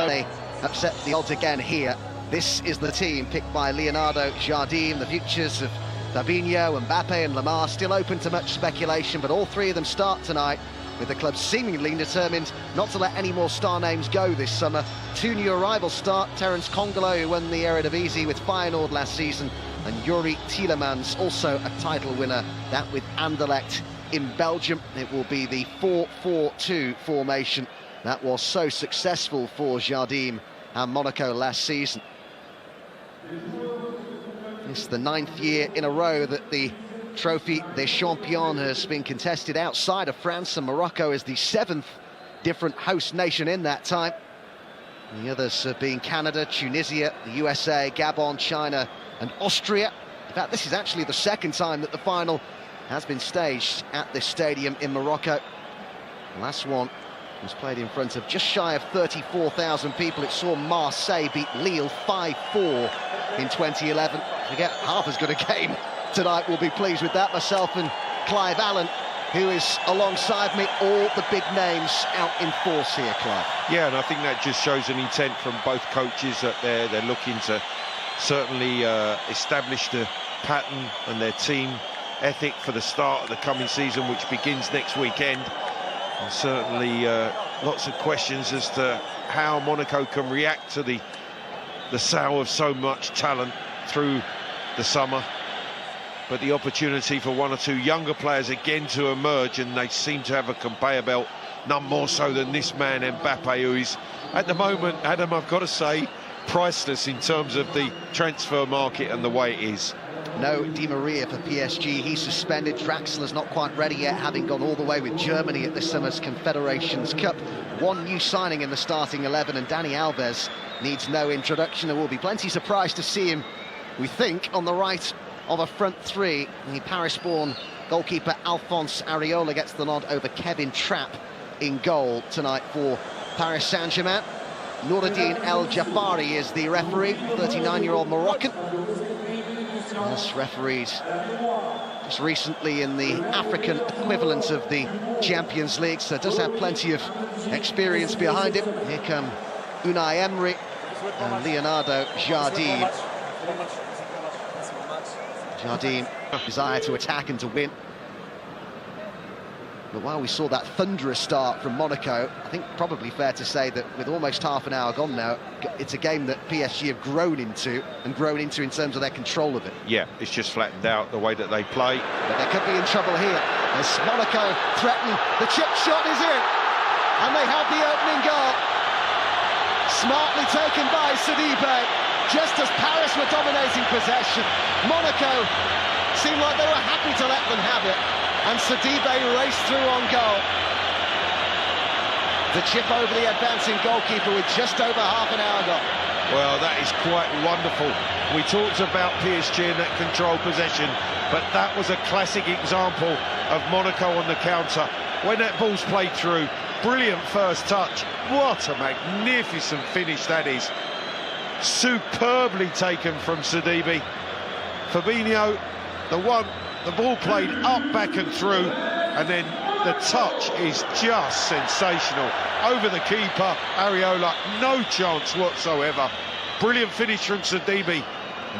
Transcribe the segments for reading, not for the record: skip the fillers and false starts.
They upset the odds again here. This is the team picked by Leonardo Jardim. The futures of Fabinho, Mbappe and Lamar still open to much speculation, but all three of them start tonight, with the club seemingly determined not to let any more star names go this summer. Two new arrivals start: Terence Congolo, who won the Eredivisie with Feyenoord last season, and Yuri Tielemans, also a title winner, that with Anderlecht in Belgium. It will be the 4-4-2 formation that was so successful for Jardim and Monaco last season. It's the 9th year in a row that the Trophy des Champions has been contested outside of France, and Morocco is the 7th different host nation in that time. The others have been Canada, Tunisia, the USA, Gabon, China and Austria. In fact, this is actually the second time that the final has been staged at this stadium in Morocco. The last one was played in front of just shy of 34,000 people. It saw Marseille beat Lille 5-4 in 2011. To get half as good a game tonight, we'll be pleased with that. Myself and Clive Allen, who is alongside me. All the big names out in force here, Clive. Yeah, and I think that just shows an intent from both coaches that they're looking to certainly establish the pattern and their team ethic for the start of the coming season, which begins next weekend. And certainly lots of questions as to how Monaco can react to the sale of so much talent through the summer. But the opportunity for one or two younger players again to emerge, and they seem to have a conveyor belt, none more so than this man Mbappe, who is at the moment, Adam, I've got to say, priceless in terms of the transfer market and the way it is. No Di Maria for PSG, he's suspended. Draxler's not quite ready yet, having gone all the way with Germany at this summer's Confederations Cup. One new signing in the starting 11, and Dani Alves needs no introduction. There will be plenty surprised to see him, we think, on the right of a front three. The Paris-born goalkeeper Alphonse Areola gets the nod over Kevin Trapp in goal tonight for Paris Saint-Germain. Noureddine El Jafari is the referee, 39-year-old Moroccan. Has refereed just recently in the African equivalent of the Champions League, so does have plenty of experience behind him. Here come Unai Emery and Leonardo Jardim. Jardim, desire to attack and to win. But while we saw that thunderous start from Monaco, I think probably fair to say that with almost half an hour gone now, it's a game that PSG have grown into in terms of their control of it. Yeah, it's just flattened out the way that they play. But they could be in trouble here as Monaco threaten. The chip shot is in, and they have the opening goal. Smartly taken by Sidibe, just as Paris were dominating possession. Monaco seemed like they were happy to let them have it, and Sidibe raced through on goal. The chip over the advancing goalkeeper with just over half an hour gone. Well, that is quite wonderful. We talked about PSG and that control possession, but that was a classic example of Monaco on the counter. When that ball's played through, brilliant first touch. What a magnificent finish that is. Superbly taken from Sidibe. Fabinho, the ball played up, back and through, and then the touch is just sensational. Over the keeper, Areola, no chance whatsoever. Brilliant finish from Sidibe.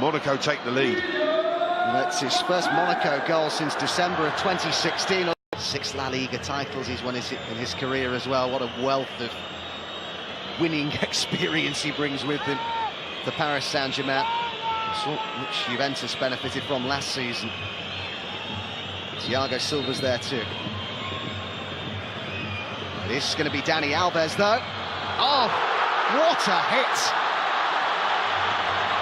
Monaco take the lead. That's his first Monaco goal since December of 2016. 6 La Liga titles he's won in his career as well. What a wealth of winning experience he brings with him to Paris Saint-Germain, which Juventus benefited from last season. Thiago Silva's there too. This is going to be Dani Alves though. Oh, what a hit!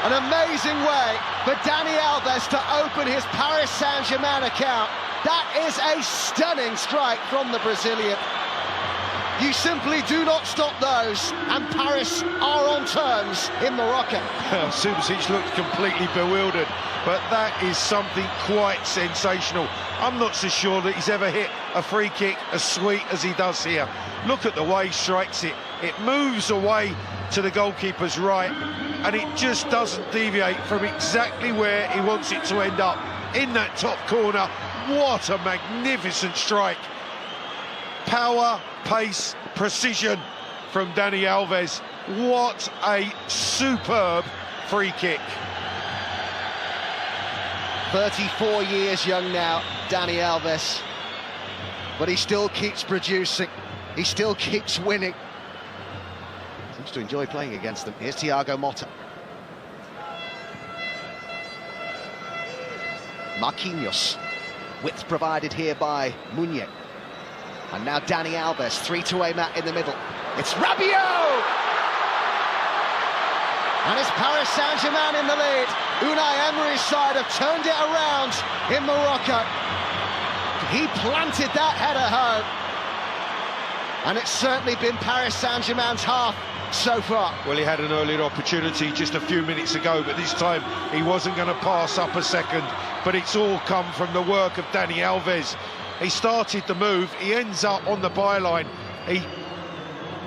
An amazing way for Dani Alves to open his Paris Saint-Germain account. That is a stunning strike from the Brazilian. You simply do not stop those, and Paris are on terms in Morocco. Subasic looked completely bewildered, but that is something quite sensational. I'm not so sure that he's ever hit a free kick as sweet as he does here. Look at the way he strikes it. It moves away to the goalkeeper's right, and it just doesn't deviate from exactly where he wants it to end up, in that top corner. What a magnificent strike. Power, pace, precision from Dani Alves. What a superb free kick. 34 years young now, Dani Alves, but he still keeps producing, he still keeps winning. Seems to enjoy playing against them. Here's Thiago Motta. Marquinhos, width provided here by Meunier. And now Dani Alves, 3-to-aim at in the middle. It's Rabiot! And it's Paris Saint-Germain in the lead. Unai Emery's side have turned it around in Morocco. He planted that header home. And it's certainly been Paris Saint-Germain's half so far. Well, he had an earlier opportunity just a few minutes ago, but this time he wasn't going to pass up a second. But it's all come from the work of Dani Alves. He started the move, he ends up on the byline. He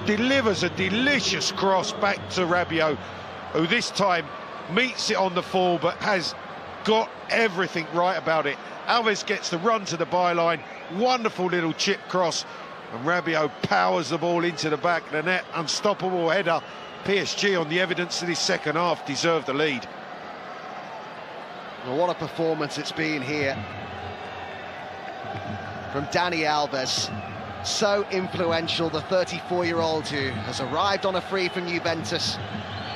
delivers a delicious cross back to Rabiot, who this time meets it on the full but has got everything right about it. Alves gets the run to the byline, wonderful little chip cross, and Rabiot powers the ball into the back of the net. Unstoppable header. PSG, on the evidence of this second half, deserved the lead. Well, what a performance it's been here from Dani Alves. So influential, the 34-year-old who has arrived on a free from Juventus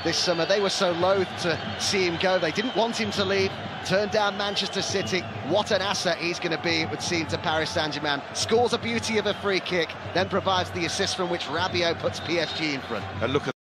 this summer. They were so loath to see him go. They didn't want him to leave. Turned down Manchester City. What an asset he's going to be, it would seem, to Paris Saint-Germain. Scores a beauty of a free kick, then provides the assist from which Rabiot puts PSG in front. And look at